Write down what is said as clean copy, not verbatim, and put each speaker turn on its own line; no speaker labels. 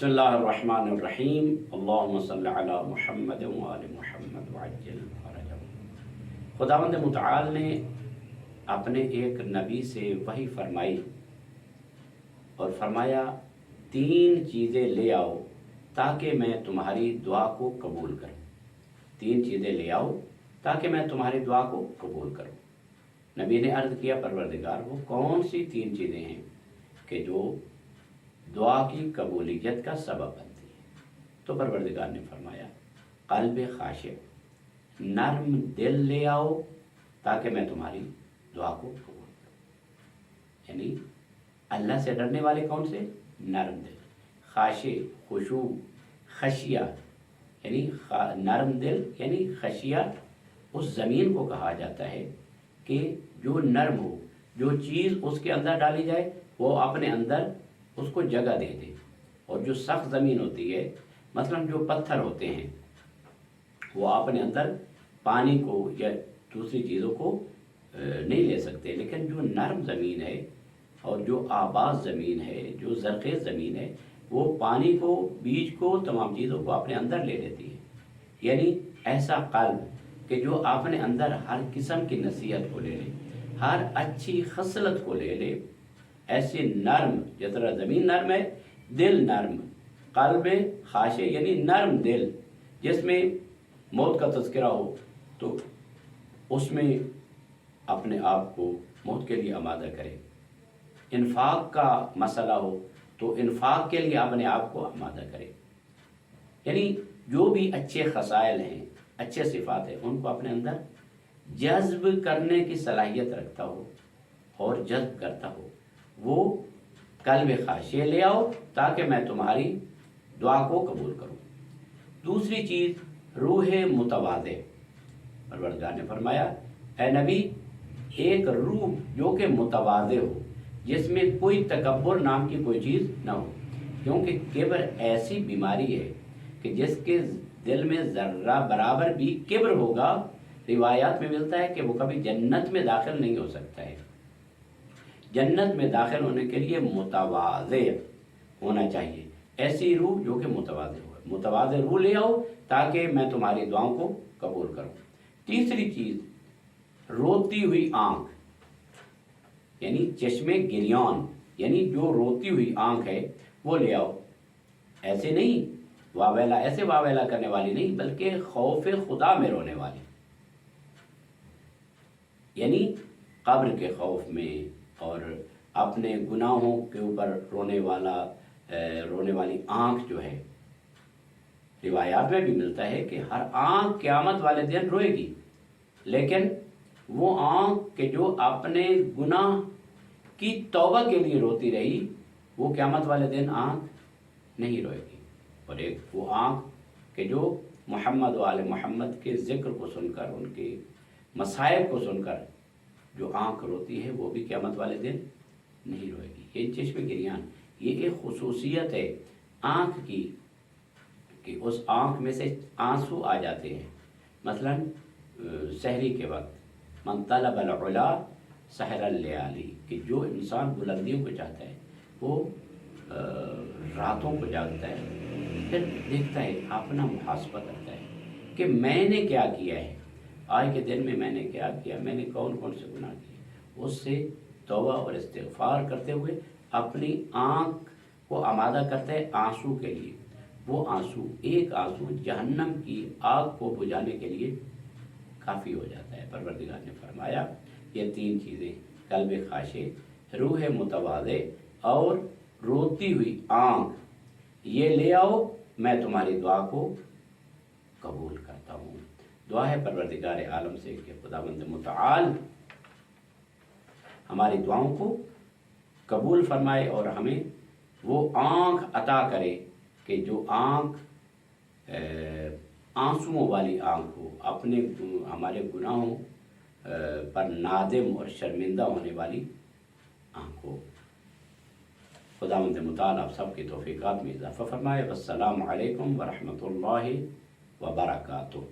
بسم اللہ الرحمن الرحیم اللہم صلی علی محمد وآل محمد وعجل فرجہم۔ خداوند متعال نے اپنے ایک نبی سے وحی فرمائی اور فرمایا 3 چیزیں لے آؤ تاکہ میں تمہاری دعا کو قبول کروں۔ 3 چیزیں لے آؤ تاکہ میں تمہاری دعا کو قبول کروں۔ نبی نے عرض کیا پروردگار وہ کون سی 3 چیزیں ہیں کہ جو دعا کی قبولیت کا سبب بنتی ہے؟ تو پروردگار نے فرمایا قلب خاشع، نرم دل لے آؤ تاکہ میں تمہاری دعا کو قبول کروں۔ یعنی اللہ سے ڈرنے والے کون سے؟ نرم دل، خاشع خشوع، خشیہ یعنی نرم دل یعنی خشیہ اس زمین کو کہا جاتا ہے کہ جو نرم ہو، جو چیز اس کے اندر ڈالی جائے وہ اپنے اندر اس کو جگہ دے دے، اور جو سخت زمین ہوتی ہے مثلا جو پتھر ہوتے ہیں وہ اپنے اندر پانی کو یا دوسری چیزوں کو نہیں لے سکتے، لیکن جو نرم زمین ہے اور جو آباد زمین ہے، جو زرخیز زمین ہے وہ پانی کو، بیج کو، تمام چیزوں کو اپنے اندر لے لیتی ہے۔ یعنی ایسا قلب کہ جو اپنے اندر ہر قسم کی نصیحت کو لے لے، ہر اچھی خصلت کو لے لے، ایسے نرم، جس طرح زمین نرم ہے دل نرم، قلب خاشع یعنی نرم دل جس میں موت کا تذکرہ ہو تو اس میں اپنے آپ کو موت کے لیے آمادہ کرے، انفاق کا مسئلہ ہو تو انفاق کے لیے اپنے آپ کو آمادہ کرے۔ یعنی جو بھی اچھے خصائل ہیں، اچھے صفات ہیں، ان کو اپنے اندر جذب کرنے کی صلاحیت رکھتا ہو اور جذب کرتا ہو، وہ قلب خاشع لے آؤ تاکہ میں تمہاری دعا کو قبول کروں۔ دوسری چیز روح متواضع، پروردگار نے فرمایا اے نبی ایک روح جو کہ متواضع ہو، جس میں کوئی تکبر نام کی کوئی چیز نہ ہو، کیونکہ کبر ایسی بیماری ہے کہ جس کے دل میں ذرہ برابر بھی کبر ہوگا، روایات میں ملتا ہے کہ وہ کبھی جنت میں داخل نہیں ہو سکتا ہے۔ جنت میں داخل ہونے کے لیے متواضع ہونا چاہیے، ایسی روح جو کہ متواضع ہو، متواضع روح لے آؤ تاکہ میں تمہاری دعاؤں کو قبول کروں۔ تیسری چیز روتی ہوئی آنکھ یعنی چشمے گریان، یعنی جو روتی ہوئی آنکھ ہے وہ لے آؤ، ایسے نہیں واویلا، ایسے واویلا کرنے والی نہیں، بلکہ خوف خدا میں رونے والی، یعنی قبر کے خوف میں اور اپنے گناہوں کے اوپر رونے والی آنکھ جو ہے۔ روایات میں بھی ملتا ہے کہ ہر آنکھ قیامت والے دن روئے گی، لیکن وہ آنکھ کہ جو اپنے گناہ کی توبہ کے لیے روتی رہی وہ قیامت والے دن آنکھ نہیں روئے گی، اور ایک وہ آنکھ کہ جو محمد و آل محمد کے ذکر کو سن کر، ان کے مصائب کو سن کر جو آنکھ روتی ہے وہ بھی قیامت والے دن نہیں روئے گی۔ یہ چشم گریان، یہ ایک خصوصیت ہے آنکھ کی کہ اس آنکھ میں سے آنسو آ جاتے ہیں۔ مثلا سحری کے وقت من طلب العلا سحر اللیالی، کہ جو انسان بلندیوں کو چاہتا ہے وہ راتوں کو جاگتا ہے، پھر دیکھتا ہے، اپنا محاسبہ کرتا ہے کہ میں نے کیا کیا ہے، آج کے دن میں نے کیا کیا، میں نے کون کون سے گناہ کیے، اس سے توبہ اور استغفار کرتے ہوئے اپنی آنکھ کو آمادہ کرتا ہے آنسو کے لیے۔ وہ آنسو، ایک آنسو جہنم کی آگ کو بجھانے کے لیے کافی ہو جاتا ہے۔ پروردگار نے فرمایا یہ 3 چیزیں قلب خاشع، روح متواضع اور روتی ہوئی آنکھ، یہ لے آؤ میں تمہاری دعا کو قبول کرتا ہوں۔ دعا ہے پروردگار عالم سے کہ خداوند متعال ہماری دعاؤں کو قبول فرمائے اور ہمیں وہ آنکھ عطا کرے کہ جو آنکھ آنسوؤں والی آنکھ ہو، اپنے ہمارے گناہوں پر نادم اور شرمندہ ہونے والی آنکھ ہو۔ خداوند متعال آپ سب کی توفیقات میں اضافہ فرمائے۔ والسلام علیکم ورحمۃ اللہ وبرکاتہ۔